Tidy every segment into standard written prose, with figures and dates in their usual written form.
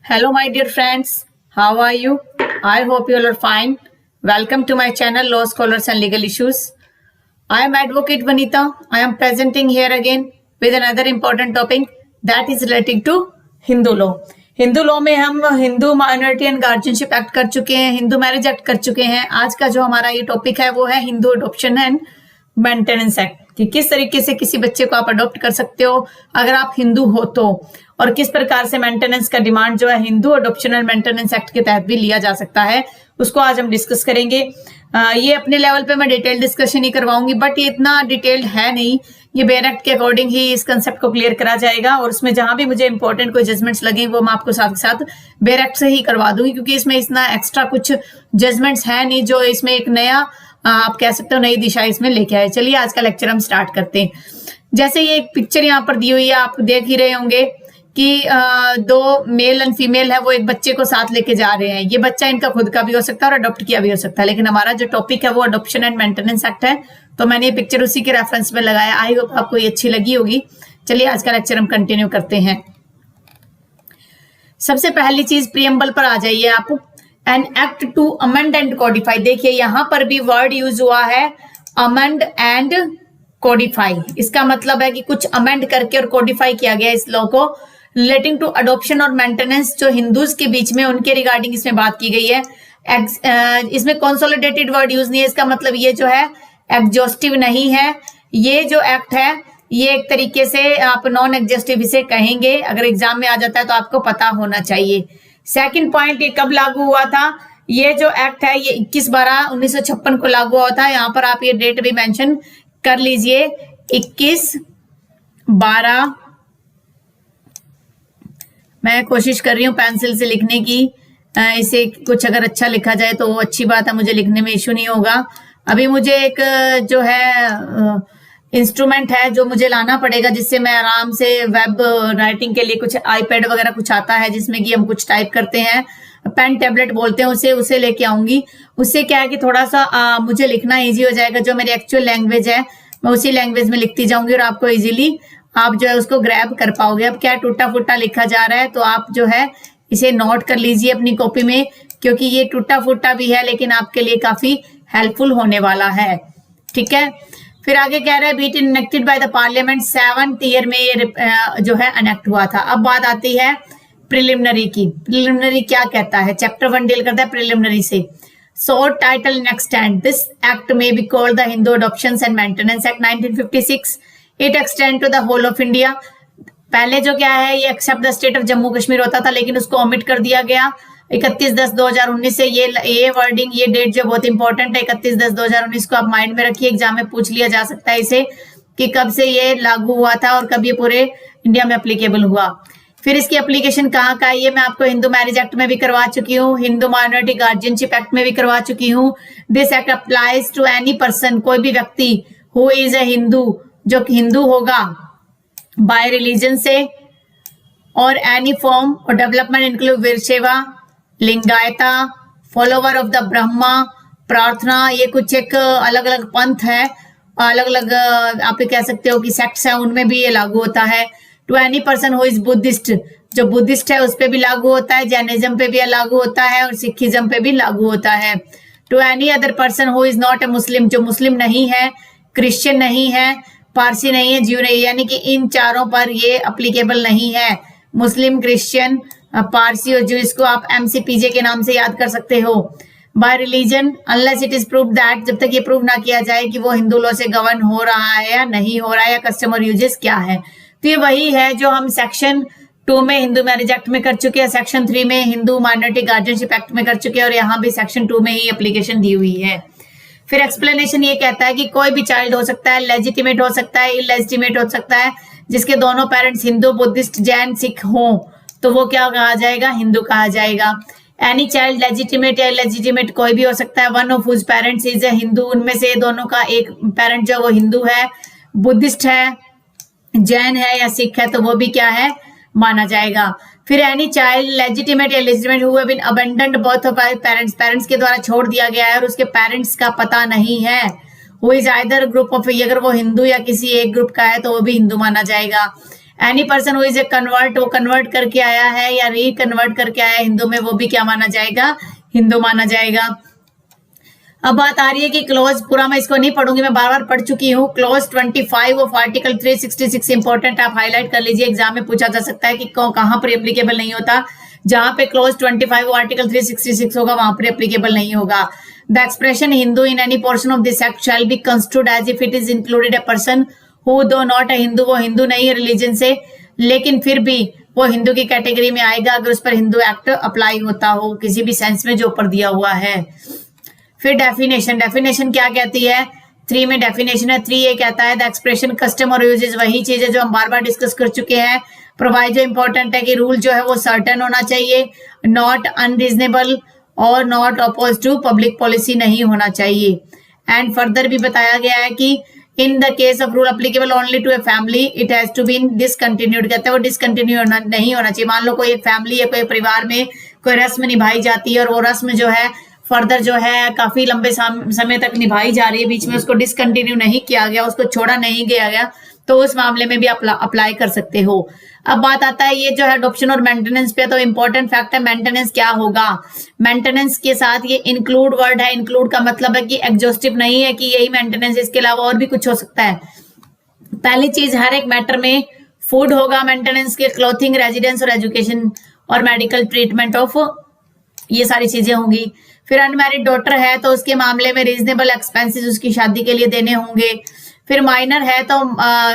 Hello, my dear friends. How are you? I hope you all are fine. Welcome to my channel, Law Scholars and Legal Issues. I am Advocate Vanita. I am presenting here again with another important topic that is relating to Hindu law. Hindu law में हम Hindu minority and guardianship act कर चुके हैं, Hindu marriage act कर चुके हैं। आज का जो हमारा ये टॉपिक है वो है Hindu adoption and maintenance act, कि किस तरीके से किसी बच्चे को आप अडॉप्ट कर सकते हो अगर आप हिंदू हो तो, और किस प्रकार से मेंटेनेंस का डिमांड जो है Hindu adoption and maintenance act के तहत भी लिया जा सकता है, उसको आज हम डिस्कस करेंगे। ये अपने लेवल पे मैं डिटेल डिस्कशन ही करवाऊंगी, बट ये इतना डिटेल्ड है नहीं। ये बेयर एक्ट के अकॉर्डिंग ही इस कंसेप्ट को क्लियर करा जाएगा, और उसमें जहां भी मुझे इंपॉर्टेंट कोई जजमेंट्स लगे वो मैं आपको साथ साथ बेयर एक्ट से ही करवा दूंगी, क्योंकि इसमें इतना एक्स्ट्रा कुछ जजमेंट्स है नहीं जो इसमें एक नया आप कह सकते हो नई दिशा इसमें लेके आए। चलिए आज का लेक्चर हम स्टार्ट करते हैं। जैसे ये एक पिक्चर यहाँ पर दी हुई है, आप देख ही रहे होंगे कि दो मेल एंड फीमेल है, वो एक बच्चे को साथ लेके जा रहे हैं। ये बच्चा इनका खुद का भी हो सकता है और अडॉप्ट किया भी हो सकता है, लेकिन हमारा जो टॉपिक है वो अडॉप्शन एंड मेंटेनेंस एक्ट है, तो मैंने ये पिक्चर उसी के रेफरेंस में लगाया। आई होप आपको ये अच्छी लगी होगी। चलिए आज का लेक्चर हम कंटिन्यू करते हैं। सबसे पहली चीज प्रियम्बल पर आ जाइए आप। An act to amend and codify, देखिए यहां पर भी वर्ड यूज हुआ है अमेंड एंड कोडिफाई। इसका मतलब है कि कुछ अमेंड करके और कोडिफाई किया गया इस लॉ को रिलेटिंग टू अडॉप्शन और मेंटेनेंस, जो हिंदूज के बीच में उनके रिगार्डिंग इसमें बात की गई है। इसमें कंसोलिडेटेड वर्ड यूज नहीं है, इसका मतलब ये जो है एग्जॉस्टिव नहीं है। ये जो एक्ट है ये एक तरीके से आप नॉन एग्जॉस्टिव इसे कहेंगे, अगर एग्जाम में आ जाता है तो आपको पता होना चाहिए। सेकंड पॉइंट, ये कब लागू हुआ था? ये जो एक्ट है ये 21/12/1956 को लागू हुआ था। यहाँ पर आप ये डेट भी मेंशन कर लीजिए, 21/12। मैं कोशिश कर रही हूँ पेंसिल से लिखने की, इसे कुछ अगर अच्छा लिखा जाए तो वो अच्छी बात है, मुझे लिखने में इश्यू नहीं होगा। अभी मुझे एक जो है इंस्ट्रूमेंट है जो मुझे लाना पड़ेगा, जिससे मैं आराम से वेब राइटिंग के लिए कुछ आईपैड वगैरह कुछ आता है जिसमें कि हम कुछ टाइप करते हैं, पेन टैबलेट बोलते हैं उसे लेके आऊंगी। उससे क्या है कि थोड़ा सा मुझे लिखना इजी हो जाएगा। जो मेरी एक्चुअल लैंग्वेज है मैं उसी लैंग्वेज में लिखती जाऊंगी और आपको इजीली आप जो है उसको ग्रैब कर पाओगे। अब क्या टूटा फूटा लिखा जा रहा है तो आप जो है इसे नोट कर लीजिए अपनी कॉपी में, क्योंकि ये टूटा फूटा भी है लेकिन आपके लिए काफी हेल्पफुल होने वाला है। ठीक है, फिर आगे कह रहा है be it enacted by the parliament, 7th year में ये जो है अनेक्ट हुआ था। अब बात आती है प्रिलिमिनरी की। प्रिलिमिनरी क्या कहता है? चैप्टर 1 डील करता है प्रिलिमिनरी से। So title in extend this act में be called the Hindu adoption and maintenance act 1956। It extend to the whole of India. पहले जो क्या है ये except the state of Jammu Kashmir होता था, लेकिन उसको ओमिट कर दिया गया 31/10/2019 से। ये वर्डिंग, ये डेट जो बहुत इंपॉर्टेंट है, 31/10/2019 को आप माइंड में रखिए, एग्जाम में पूछ लिया जा सकता है इसे कि कब से ये लागू हुआ था और कब ये पूरे इंडिया में अप्लीकेबल हुआ। फिर इसकी एप्लीकेशन कहाँ का है ये मैं आपको हिंदू मैरिज एक्ट में भी करवा चुकी हूँ, हिंदू माइनॉरिटी गार्जियनशिप एक्ट में भी करवा चुकी हूँ। This act applies to any person, कोई भी व्यक्ति हु इज ए हिंदू, जो हिंदू होगा बाय रिलीजन से, और एनी फॉर्म और development include Veerashaiva, Lingayata, follower of the Brahma, Prarthana, ये कुछ एक अलग अलग पंथ है, अलग अलग आप कह सकते हो कि सेक्ट्स है, उनमें भी ये लागू होता है। To any person who is Buddhist, जो बुद्धिस्ट है उस पे भी लागू होता है, जैनिज्म पे भी लागू होता है और सिखिज्म पे भी लागू होता है। To any other person who is not a Muslim, जो मुस्लिम नहीं है, क्रिश्चियन नहीं है, पारसी नहीं है, ज्यू नहीं है, यानी कि इन चारों पर ये अप्लीकेबल नहीं है। मुस्लिम, क्रिश्चियन, पारसी और ज्यू, इसको आप MCPJ के नाम से याद कर सकते हो। Bye religion unless it is prove that, जब तक ये प्रूव ना किया जाए कि वो हिंदू लॉ से गवर्न हो रहा है या नहीं हो रहा है, या कस्टमर यूजेस क्या है। तो ये वही है जो हम सेक्शन 2 में हिंदू मैरिज एक्ट में कर चुके हैं, सेक्शन 3 में हिंदू माइनॉरिटी गार्जियनशिप एक्ट में कर चुके हैं, और यहाँ भी सेक्शन 2 में ही एप्लीकेशन दी हुई है। फिर एक्सप्लेनेशन ये कहता है कि कोई भी चाइल्ड हो सकता है, लेजिटिमेट हो सकता है, इलेजिटिमेट हो सकता है, जिसके दोनों पेरेंट्स हिंदू, बुद्धिस्ट, जैन, सिख हो तो वो क्या कहा जाएगा? हिंदू कहा जाएगा। एनी चाइल्ड लेजिटिमेट या इलेजिटिमेट कोई भी हो सकता है, one of whose parents is a Hindu, उनमें से दोनों का एक पेरेंट जो वो हिंदू है, बुद्धिस्ट है, जैन है या सिख है, तो वो भी क्या है? माना जाएगा। फिर एनी चाइल्ड लेजिटिमेट या illegitimate who have been abandoned birth of parents, parents के द्वारा छोड़ दिया गया है और उसके पेरेंट्स का पता नहीं है, who is either group of, अगर वो हिंदू या किसी एक ग्रुप का है तो वो भी हिंदू माना जाएगा। Any person who is a convert, वो कन्वर्ट करके आया है या रीकन्वर्ट करके आया है हिंदू में, वो भी क्या माना जाएगा, हिंदू माना जाएगा। अब बात आ रही है कि क्लॉज, पूरा मैं इसको नहीं पढ़ूंगी, मैं बार बार पढ़ चुकी हूँ। क्लॉज 25 ऑफ आर्टिकल 366 इंपॉर्टेंट, आप हाईलाइट कर लीजिए, एग्जाम में पूछा जा सकता है कि कहां पर एप्लीकेबल नहीं होता। जहां पे क्लॉज 25 आर्टिकल 366 होगा वहां पर एप्लीकेबल नहीं होगा। The expression Hindu in any portion of this act shall be construed as if it is included a person who though not a Hindu, वो हिंदू नहीं है रिलीजन से, लेकिन फिर भी वो हिंदू की कैटेगरी में आएगा अगर उस पर हिंदू एक्ट अप्लाई होता हो किसी भी सेंस में जो ऊपर दिया हुआ है। फिर डेफिनेशन, डेफिनेशन क्या कहती है, 3 में डेफिनेशन है। 3 ये कहता है द एक्सप्रेशन कस्टम और यूजेज, वही चीज है जो हम बार बार डिस्कस कर चुके हैं। प्रोवाइड, जो इंपॉर्टेंट है कि रूल जो है वो सर्टेन होना चाहिए, नॉट अनरीजनेबल और not oppose to public policy नहीं होना चाहिए। एंड फर्दर भी बताया गया है कि in the case of rule applicable only to a family it has to be discontinued, कहते हैं वो डिसकंटिन्यू नहीं होना चाहिए। मान लो कोई एक फैमिली या कोई परिवार में कोई रस्म निभाई जाती है और वो रस्म जो है फर्दर जो है काफी लंबे समय तक निभाई जा रही है, बीच में उसको डिसकंटिन्यू नहीं किया गया, उसको छोड़ा नहीं गया गया, तो उस मामले में भी अप्लाई कर सकते हो। अब बात आता है ये जो है अडॉप्शन और मेंटेनेंस पे, तो इंपॉर्टेंट फैक्ट है मेंटेनेंस क्या होगा। मेंटेनेंस के साथ ये इंक्लूड वर्ड है, इंक्लूड का मतलब है कि एग्जॉस्टिव नहीं है कि यही मेंटेनेंस, इसके अलावा और भी कुछ हो सकता है। पहली चीज, हर एक मैटर में फूड होगा मेंटेनेंस के, क्लोथिंग, रेजिडेंस और एजुकेशन और मेडिकल ट्रीटमेंट ऑफ, ये सारी चीजें होंगी। फिर अनमैरिड डॉटर है तो उसके मामले में रीजनेबल एक्सपेंसेस उसकी शादी के लिए देने होंगे। फिर माइनर है तो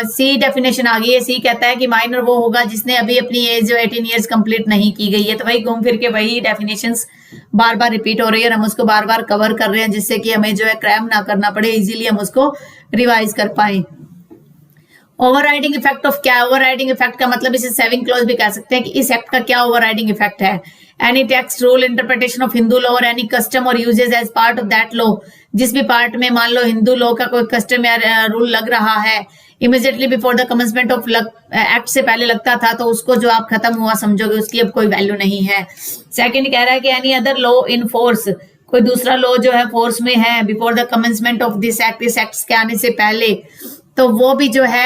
सी डेफिनेशन आ गई है। सी कहता है कि माइनर वो होगा जिसने अभी अपनी एज जो 18 ईयर्स कंप्लीट नहीं की गई है। तो वही घूम फिर के वही डेफिनेशंस बार बार रिपीट हो रही है और हम उसको बार बार कवर कर रहे हैं जिससे कि हमें जो है क्रैम ना करना पड़े, इजीली हम उसको रिवाइज कर पाए। ओवरराइडिंग इफेक्ट ऑफ क्या है, ओवरराइडिंग इफेक्ट का मतलब इसे सेविंग क्लॉज भी कह सकते हैं कि इस एक्ट का क्या ओवरराइडिंग इफेक्ट है। Any text, rule, interpretation of Hindu law और एनी कस्टम और usage as part of that law, जिस भी पार्ट में मान लो हिंदू लॉ का कोई कस्टम या रूल लग रहा है immediately before the commencement of act से पहले लगता था, तो उसको जो आप खत्म हुआ समझोगे उसकी अब कोई वैल्यू नहीं है। सेकंड कह रहा है कि any other law in force, कोई दूसरा लॉ जो है फोर्स में है before the commencement of this act, इस एक्ट के आने से पहले, तो वो भी जो है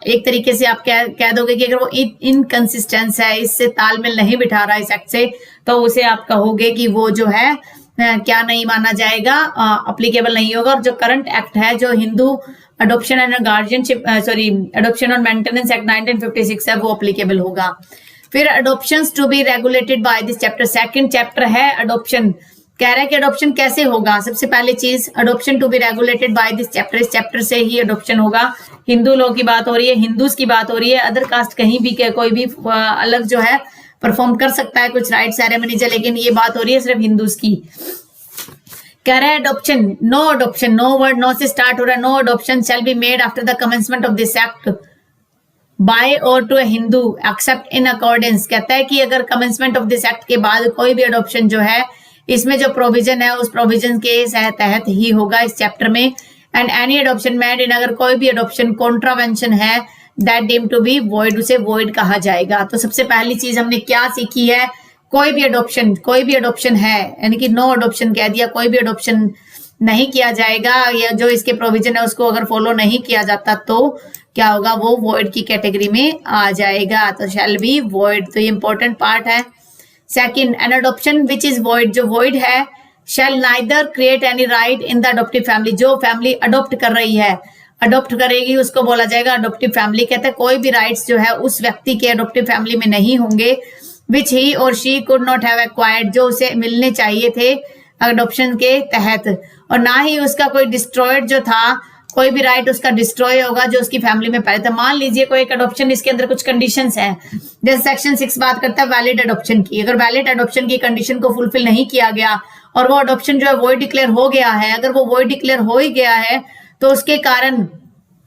एक तरीके से आप कह दोगे कि अगर वो इनकंसिस्टेंस है, इससे तालमेल नहीं बिठा रहा इस एक्ट से, तो उसे आप कहोगे कि वो जो है क्या नहीं माना जाएगा, अप्लीकेबल नहीं होगा। और जो करंट एक्ट है जो Hindu adoption and guardianship adoption और मेंटेनेंस एक्ट 1956 है, वो अप्लीकेबल होगा। फिर adoptions to be regulated by this chapter, second chapter है अडॉप्शन। कह रहा है कि अडॉप्शन कैसे होगा। सबसे पहले चीज, adoption to be regulated by this chapter, इस चैप्टर से ही अडॉप्शन होगा। हिंदू लोग की बात हो रही है, हिंदूज की बात हो रही है, अदर कास्ट कहीं भी कोई भी अलग जो है परफॉर्म कर सकता है कुछ राइट सेरेमनी से, लेकिन ये बात हो रही है सिर्फ हिंदूज की। कह रहा है adoption, no adoption, no word no से स्टार्ट हो रहा है, no adoption shall be made after the commencement of this act by or to a Hindu except in accordance. कहता है कि अगर कमेंसमेंट ऑफ दिस एक्ट के बाद कोई भी अडॉप्शन जो है, इसमें जो प्रोविजन है उस प्रोविजन के तहत ही होगा इस चैप्टर में। And any adoption made in, अगर कोई भी अडॉप्शन कॉन्ट्रावेंशन है that deem to be void, उसे वॉइड कहा जाएगा। तो सबसे पहली चीज हमने क्या सीखी है, कोई भी अडॉप्शन है, यानी कि नो अडॉप्शन कह दिया, कोई भी अडॉप्शन नहीं किया जाएगा या जो इसके प्रोविजन है उसको अगर फॉलो नहीं किया जाता तो क्या होगा, वो वॉइड की कैटेगरी में आ जाएगा। तो शैल बी वॉइड, तो ये इंपॉर्टेंट पार्ट है। Second, an adoption which is void, जो वॉइड है, shall neither create any right in the adoptive family, जो फैमिली अडॉप्ट कर रही है, अडॉप्ट करेगी उसको बोला जाएगा अडॉप्टिव फैमिली। कहते हैं कोई भी राइट्स जो है उस व्यक्ति के अडॉप्टिव फैमिली में नहीं होंगे, विच ही और she could not have acquired, जो उसे मिलने चाहिए थे अडॉप्शन के तहत, और ना ही उसका कोई डिस्ट्रॉयड जो था, कोई भी राइट उसका डिस्ट्रॉय होगा जो उसकी फैमिली में पहले था। मान लीजिए कोई एक अडॉप्शन, इसके अंदर कुछ कंडीशंस हैं, जैसे सेक्शन 6 बात करता है वैलिड अडॉप्शन की। अगर वैलिड अडॉप्शन की कंडीशन को फुलफिल नहीं किया गया और वो अडॉप्शन जो है वॉइड डिक्लेयर हो गया है, अगर वो वॉइड डिक्लेयर हो ही गया है तो उसके कारण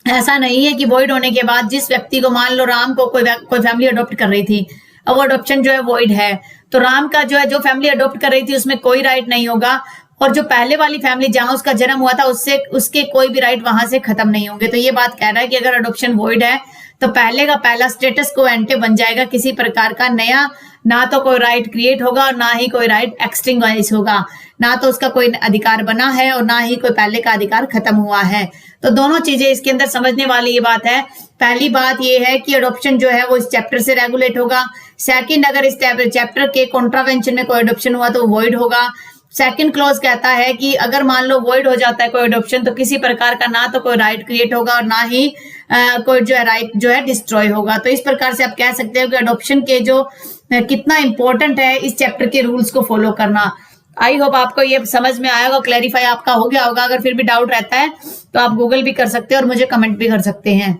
ऐसा नहीं है कि वॉइड होने के बाद जिस व्यक्ति को, मान लो राम को कोई फैमिली अडॉप्ट कर रही थी, अब वो अडॉप्शन जो है वॉइड है, तो राम का जो है जो फैमिली अडॉप्ट कर रही थी उसमें कोई राइट नहीं होगा, और जो पहले वाली फैमिली जहां उसका जन्म हुआ था उसके कोई भी राइट वहां से खत्म नहीं होंगे। तो ये बात कह रहा है कि अगर अडॉप्शन वॉइड है तो पहले का पहला स्टेटस को एंटे बन जाएगा, किसी प्रकार का नया ना तो कोई राइट क्रिएट होगा और ना ही कोई राइट एक्सटिंग्विश होगा, ना तो उसका कोई अधिकार बना है और ना ही कोई पहले का अधिकार खत्म हुआ है। तो दोनों चीजें इसके अंदर समझने वाली ये बात है। पहली बात ये है कि अडॉप्शन जो है वो इस चैप्टर से रेगुलेट होगा। सेकंड, अगर इस चैप्टर के कॉन्ट्रावेंशन में कोई अडॉप्शन हुआ तो वॉइड होगा। सेकंड क्लॉज कहता है कि अगर मान लो वॉइड हो जाता है कोई अडॉप्शन तो किसी प्रकार का ना तो कोई राइट क्रिएट होगा और ना ही कोई जो है राइट जो है डिस्ट्रॉय होगा। तो इस प्रकार से आप कह सकते हो कि अडॉप्शन के जो कितना इंपॉर्टेंट है इस चैप्टर के रूल्स को फॉलो करना। आई होप आपको ये समझ में आएगा, क्लैरिफाई आपका हो गया होगा। अगर फिर भी डाउट रहता है तो आप गूगल भी कर सकते हैं और मुझे कमेंट भी कर सकते हैं।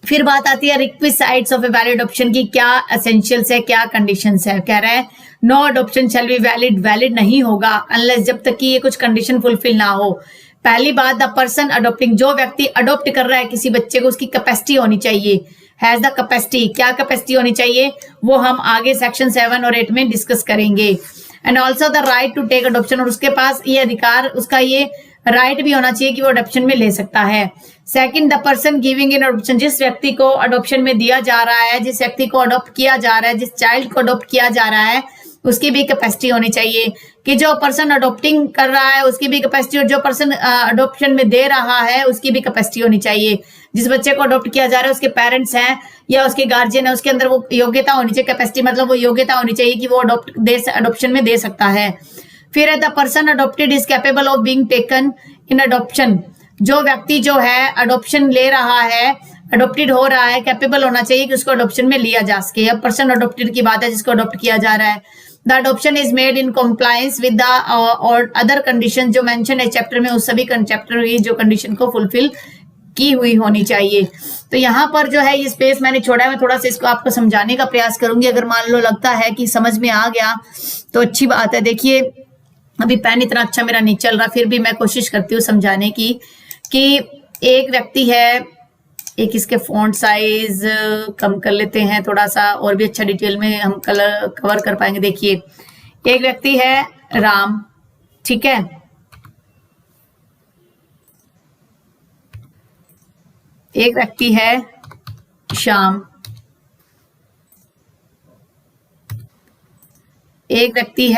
फिर बात आती है रिक्विसाइट्स ऑफ ए वैलिड अडॉप्शन की, क्या एसेंशियल्स है, क्या कंडीशंस है। कह रहा है no adoption shall be valid, valid नहीं होगा अनलेस, जब तक कि ये कुछ कंडीशन फुलफिल ना हो। पहली बात, द पर्सन अडॉप्टिंग, जो व्यक्ति अडॉप्ट कर रहा है किसी बच्चे को, उसकी कैपेसिटी होनी चाहिए, हैज द कैपेसिटी। क्या कैपेसिटी होनी चाहिए वो हम आगे सेक्शन 7 और 8 में डिस्कस करेंगे। And also the right to take adoption, और उसके पास ये अधिकार, उसका ये राइट भी होना चाहिए कि वो अडॉप्शन में ले सकता है। Second, the person giving in adoption, जिस व्यक्ति को अडॉप्शन में दिया जा रहा है, जिस व्यक्ति को अडॉप्ट किया जा रहा है, जिस चाइल्ड को अडॉप्ट किया जा रहा है, उसकी भी कैपेसिटी होनी चाहिए कि जो पर्सन अडॉप्टिंग कर रहा है उसकी भी कैपेसिटी, और जो पर्सन अडॉप्शन में दे रहा है उसकी भी कैपेसिटी होनी चाहिए। जिस बच्चे को अडॉप्ट किया जा रहा है उसके पेरेंट्स हैं या उसके गार्जियन है, उसके अंदर वो योग्यता होनी चाहिए, कैपेसिटी मतलब वो योग्यता होनी चाहिए कि वो अडॉप्शन में दे सकता है। फिर है the person adopted is capable of being taken in adoption, जो व्यक्ति जो है अडॉप्शन ले रहा है, अडॉप्टेड हो रहा है, कैपेबल होना चाहिए कि उसको अडॉप्शन में लिया जा सके। अब पर्सन अडॉप्टेड की बात है जिसको अडॉप्ट किया जा रहा है। The adoption is made in compliance with the और अदर कंडीशन जो मेंशन है चैप्टर में, उस सभी चैप्टर की जो कंडीशन को फुलफिल की हुई होनी चाहिए। तो यहाँ पर जो है ये स्पेस मैंने छोड़ा है, मैं थोड़ा सा इसको आपको समझाने का प्रयास करूंगी। अगर मान लो लगता है कि समझ में आ गया तो अच्छी बात है। देखिए अभी पेन इतना अच्छा मेरा नहीं चल रहा, फिर भी मैं कोशिश करती हूँ समझाने की कि एक व्यक्ति है, एक इसके फॉन्ट साइज कम कर लेते हैं थोड़ा सा, और भी अच्छा डिटेल में हम कलर कवर कर पाएंगे। देखिए एक व्यक्ति है राम, ठीक है, एक व्यक्ति है श्याम, एक व्यक्ति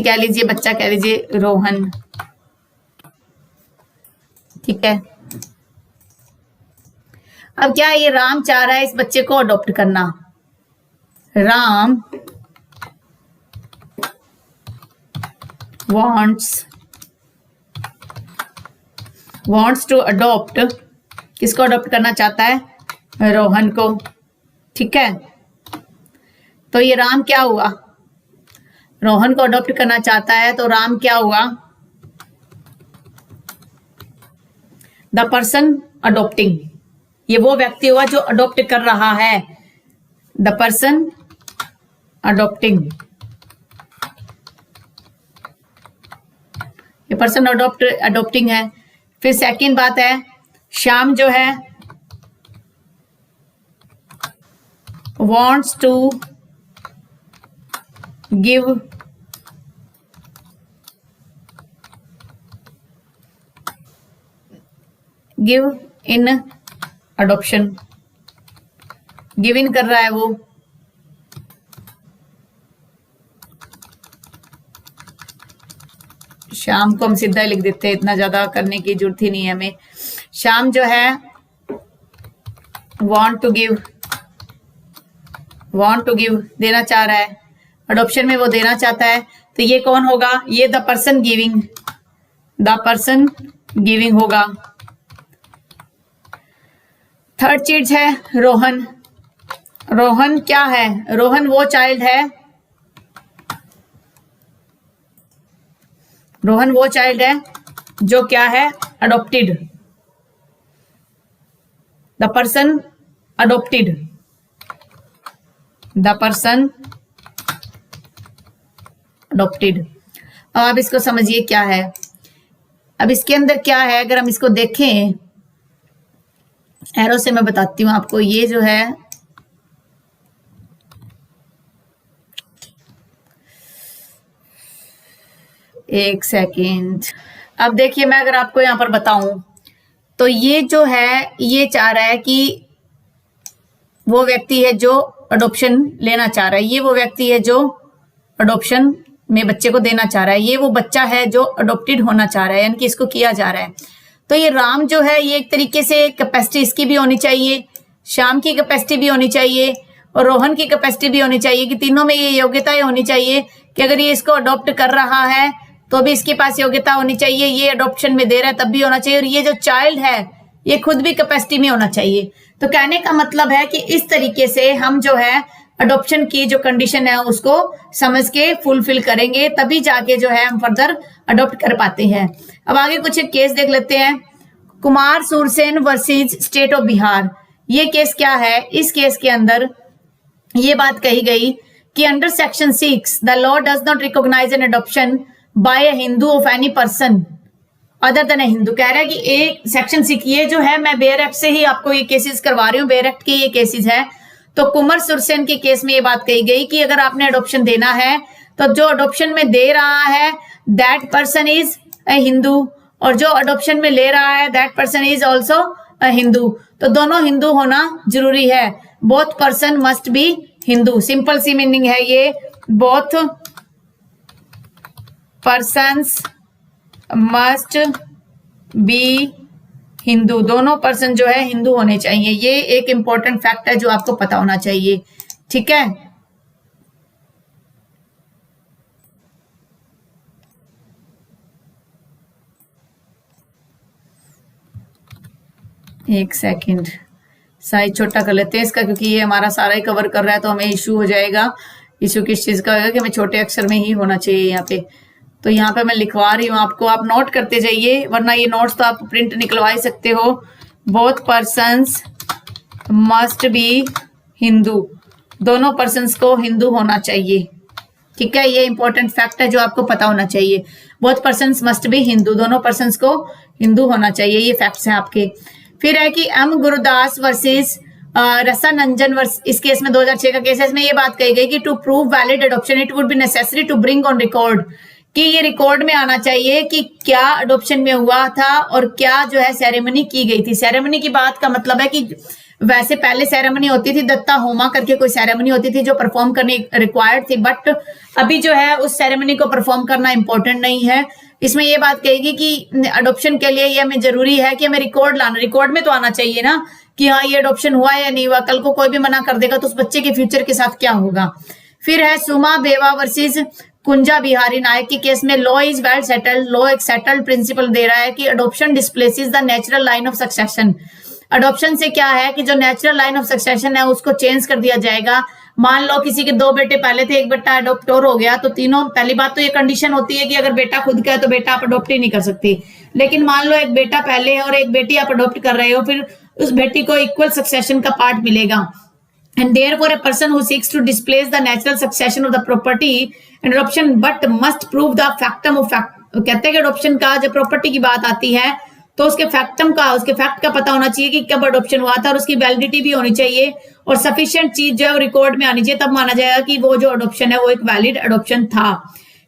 कह लीजिए, बच्चा कह लीजिए रोहन, ठीक है। अब क्या ये राम चाह रहा है इस बच्चे को अडॉप्ट करना, राम wants टू अडॉप्ट, किसको अडॉप्ट करना चाहता है, रोहन को, ठीक है। तो ये राम क्या हुआ, रोहन को अडॉप्ट करना चाहता है, तो राम क्या हुआ, द पर्सन अडॉप्टिंग, ये वो व्यक्ति हुआ जो अडॉप्ट कर रहा है, द पर्सन अडॉप्टिंग, ये पर्सन अडॉप्टिंग है। फिर सेकंड बात है श्याम जो है wants to give in adoption, give in कर रहा है वो, शाम को हम सीधा लिख देते हैं, इतना ज्यादा करने की जरूरत ही नहीं है हमें। शाम जो है want टू गिव देना चाह रहा है, अडॉप्शन में वो देना चाहता है, तो ये कौन होगा, ये द पर्सन गिविंग होगा। थर्ड चीज है रोहन क्या है, रोहन वो चाइल्ड है, रोहन वो चाइल्ड है जो क्या है, adopted, the person adopted, the person adopted. अब आप इसको समझिए क्या है, अब इसके अंदर क्या है, अगर हम इसको देखें एरो से मैं बताती हूं आपको, ये जो है एक सेकेंड, अब देखिए मैं अगर आपको यहां पर बताऊं तो ये जो है ये चाह रहा है कि वो व्यक्ति है जो अडॉप्शन लेना चाह रहा है, ये वो व्यक्ति है जो अडॉप्शन में बच्चे को देना चाह रहा है, ये वो बच्चा है जो अडॉप्टेड होना चाह रहा है, यानी कि इसको किया जा रहा है। तो ये राम जो है ये एक तरीके से कैपेसिटी इसकी भी होनी चाहिए, श्याम की कैपेसिटी भी होनी चाहिए और रोहन की कैपेसिटी भी होनी चाहिए कि तीनों में ये योग्यताएं होनी चाहिए कि अगर ये इसको अडॉप्ट कर रहा है तो भी इसके पास योग्यता होनी चाहिए, ये अडॉप्शन में दे रहा है तब भी होना चाहिए, और ये जो चाइल्ड है ये खुद भी कैपेसिटी में होना चाहिए। तो कहने का मतलब है कि इस तरीके से हम जो है अडॉप्शन की जो कंडीशन है उसको समझ के फुलफिल करेंगे, तभी जाके जो है हम फर्दर अडॉप्ट कर पाते हैं। अब आगे कुछ एक केस देख लेते हैं, Kumar Sursen versus state of Bihar. ये केस क्या है, इस केस के अंदर ये बात कही गई कि under section 6 the law does not recognize an adoption by a Hindu of any person other than a Hindu. कह रहा है कि एक सेक्शन 6 ये जो है, मैं बेयर एक्ट से ही आपको ये केसेस करवा रही हूँ, बेयर एक्ट के ये केसेस है। तो कुमार सुरसेन के केस में ये बात कही गई कि अगर आपने अडॉप्शन देना है तो जो अडॉप्शन में दे रहा है that person is a Hindu, और जो अडॉप्शन में ले रहा है that person is also a Hindu. तो दोनों हिंदू होना जरूरी है, both person must be Hindu. Simple सी मीनिंग है ये, both persons must be Hindu, दोनों पर्सन जो है हिंदू होने चाहिए। ये एक इंपॉर्टेंट फैक्ट है जो आपको पता होना चाहिए, ठीक है। एक सेकंड, साइज छोटा कर लेते हैं इसका, क्योंकि ये हमारा सारा ही कवर कर रहा है तो हमें इशू हो जाएगा। इशू किस चीज का होगा कि हमें छोटे अक्षर में ही होना चाहिए यहाँ पे। तो यहाँ पे मैं लिखवा रही हूँ आपको, आप नोट करते जाइए, वरना ये नोट्स तो आप प्रिंट निकलवा ही सकते हो। Both persons must be Hindu, दोनों पर्सन्स को हिंदू होना चाहिए, ठीक है। ये इंपॉर्टेंट फैक्ट है जो आपको पता होना चाहिए, both persons must be Hindu, दोनों पर्सन्स को हिंदू होना चाहिए, ये फैक्ट्स हैं आपके। फिर है कि एम गुरुदास वर्सेस रसानंजन वर्स, इस केस में 2006 का केस है, इसमें ये बात कही गई कि to prove valid adoption it would be necessary to bring on record, कि ये रिकॉर्ड में आना चाहिए कि क्या अडॉप्शन में हुआ था और क्या जो है सेरेमनी की गई थी। सेरेमनी की बात का मतलब है कि वैसे पहले सेरेमनी होती थी, दत्ता होमा करके कोई सेरेमनी होती थी जो परफॉर्म करनी रिक्वायर्ड थी, बट अभी जो है उस सेरेमनी को परफॉर्म करना इंपॉर्टेंट नहीं है। इसमें ये बात कहेगी कि अडॉप्शन के लिए ये हमें जरूरी है कि हमें रिकॉर्ड लाना, रिकॉर्ड में तो आना चाहिए ना कि हाँ ये अडॉप्शन हुआ या नहीं हुआ, कल को कोई भी मना कर देगा तो उस बच्चे के फ्यूचर के साथ क्या होगा। फिर है सुमा बेवा वर्सेस कुंजा बिहारी नायक के केस में law is well settled, law एक सेटल्ड प्रिंसिपल दे रहा है कि adoption displaces the natural line of succession. Adoption से क्या है कि जो नेचुरल लाइन ऑफ सक्सेशन है उसको चेंज कर दिया जाएगा। मान लो किसी के 2 बेटे पहले थे, एक बेटा अडॉप्ट और हो गया, तो तीनों, पहली बात तो ये कंडीशन होती है कि अगर बेटा खुद का है तो बेटा आप अडॉप्ट ही नहीं कर सकती। लेकिन मान लो एक बेटा पहले है और एक बेटी आप अडॉप्ट कर रहे हो, फिर उस बेटी को इक्वल सक्सेशन का पार्ट मिलेगा। And therefore, a person who seeks to displace the natural succession of the property and adoption, but must prove the factum of fact. कहते हैं कि adoption का जब प्रॉपर्टी की बात आती है तो उसके फैक्टम का, उसके फैक्ट का पता होना चाहिए कि कब अडॉप्शन हुआ था, और उसकी वैलिडिटी भी होनी चाहिए और सफिशिएंट चीज जो है वो रिकॉर्ड में आनी चाहिए, तब माना जाएगा कि वो जो अडॉप्शन है वो एक वैलिड अडॉप्शन था।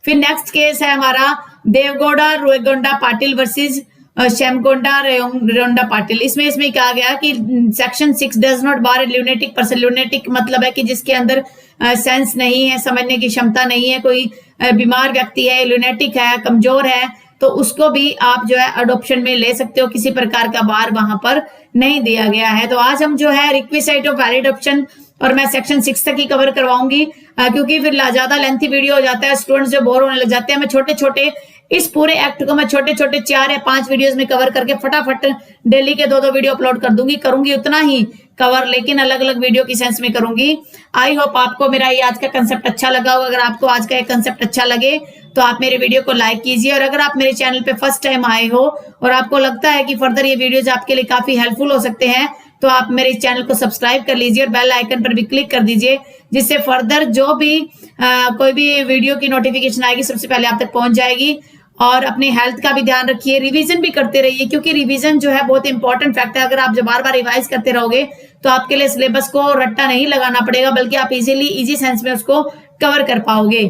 फिर नेक्स्ट केस है हमारा देवगौड़ा रोयगोंडा पाटिल वर्सेस श्यामगोंडा रेंडा पाटिल। इसमें कहा गया कि section 6 does not bar lunatic person. Lunatic मतलब है कि जिसके अंदर सेंस नहीं है, समझने की क्षमता नहीं है, कोई बीमार व्यक्ति है, ल्यूनेटिक है, कमजोर है, तो उसको भी आप जो है अडॉप्शन में ले सकते हो, किसी प्रकार का बार वहां पर नहीं दिया गया है। तो आज हम जो है रिक्विजिट ऑफ वैलिड अडॉप्शन, और मैं सेक्शन 6 तक ही कवर करवाऊंगी क्योंकि फिर ज्यादा लेंथी वीडियो हो जाता है, स्टूडेंट्स जो बोर होने लग जाते हैं। मैं छोटे छोटे इस पूरे एक्ट को मैं छोटे छोटे 4 या 5 वीडियोस में कवर करके फटाफट डेली के 2-2 वीडियो अपलोड कर दूंगी, करूंगी उतना ही कवर, लेकिन अलग अलग वीडियो की सेंस में करूंगी। आई होप आपको मेरा ये आज का कंसेप्ट अच्छा लगा होगा। अगर आपको आज का ये कंसेप्ट अच्छा लगे तो आप मेरे वीडियो को लाइक कीजिए, और अगर आप मेरे चैनल पे फर्स्ट टाइम आए हो और आपको लगता है कि फर्दर ये वीडियोज आपके लिए काफी हेल्पफुल हो सकते हैं, तो आप मेरे चैनल को सब्सक्राइब कर लीजिए और बेल आइकन पर भी क्लिक कर दीजिए, जिससे फर्दर जो भी कोई भी वीडियो की नोटिफिकेशन आएगी सबसे पहले आप तक पहुंच जाएगी। और अपनी हेल्थ का भी ध्यान रखिए, रिवीजन भी करते रहिए, क्योंकि रिवीजन जो है बहुत इंपॉर्टेंट फैक्ट है। अगर आप जब बार बार रिवाइज करते रहोगे तो आपके लिए सिलेबस को रट्टा नहीं लगाना पड़ेगा, बल्कि आप इजी सेंस में उसको कवर कर पाओगे।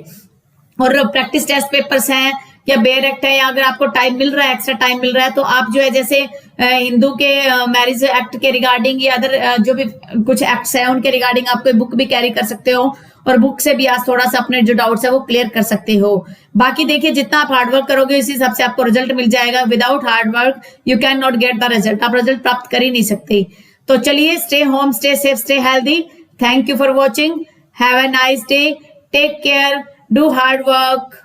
और प्रैक्टिस टेस्ट पेपर्स हैं, या बेयर एक्ट है, या अगर आपको टाइम मिल रहा है, एक्स्ट्रा टाइम मिल रहा है, तो आप जो है जैसे हिंदू के मैरिज एक्ट के रिगार्डिंग या अदर जो भी कुछ एक्ट्स हैं उनके रिगार्डिंग आप कोई बुक भी कैरी कर सकते हो, और बुक से भी आज थोड़ा सा अपने जो डाउट्स है वो क्लियर कर सकते हो। बाकी देखिए जितना आप हार्डवर्क करोगे इसी हिसाब से आपको रिजल्ट मिल जाएगा। Without hard work you can not get the result, आप रिजल्ट प्राप्त कर ही नहीं सकते। तो चलिए, stay home, stay safe, stay healthy. Thank you for watching, have a nice day, take care, do hard work.